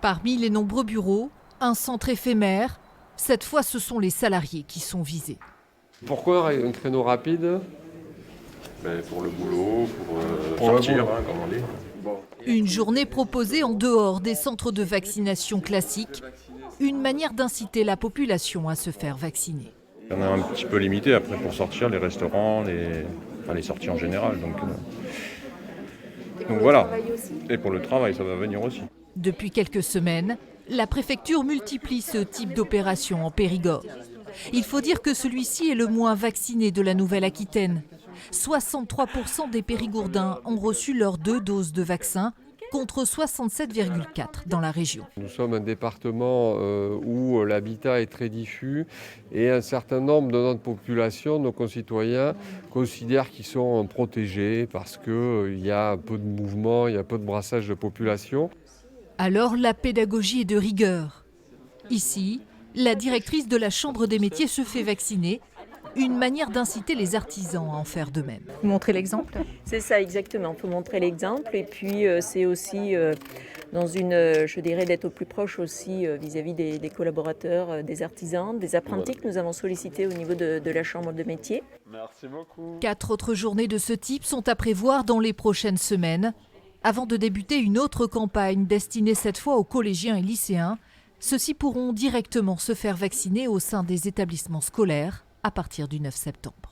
Parmi les nombreux bureaux, un centre éphémère. Cette fois, ce sont les salariés qui sont visés. Pourquoi un créneau rapide? Pour le boulot, pour sortir, comme on dit. Une journée proposée en dehors des centres de vaccination classiques. Une manière d'inciter la population à se faire vacciner. Il y en a un petit peu limité après pour sortir, les restaurants, les sorties en général. Donc voilà. Et pour le travail, ça va venir aussi. Depuis quelques semaines, la préfecture multiplie ce type d'opération en Périgord. Il faut dire que celui-ci est le moins vacciné de la Nouvelle-Aquitaine. 63% des Périgourdins ont reçu leurs 2 doses de vaccin, contre 67,4% dans la région. Nous sommes un département où l'habitat est très diffus et un certain nombre de notre population, nos concitoyens, considèrent qu'ils sont protégés parce qu'il y a peu de mouvement, il y a peu de brassage de population. Alors la pédagogie est de rigueur. Ici, la directrice de la Chambre des métiers se fait vacciner. Une manière d'inciter les artisans à en faire de même. Montrer l'exemple. C'est ça, exactement. Il faut montrer l'exemple et puis c'est aussi dans je dirais, d'être au plus proche aussi vis-à-vis des collaborateurs, des artisans, des apprentis que nous avons sollicités au niveau de la Chambre de métier. Merci beaucoup. 4 autres journées de ce type sont à prévoir dans les prochaines semaines, avant de débuter une autre campagne destinée cette fois aux collégiens et lycéens. Ceux-ci pourront directement se faire vacciner au sein des établissements scolaires à partir du 9 septembre.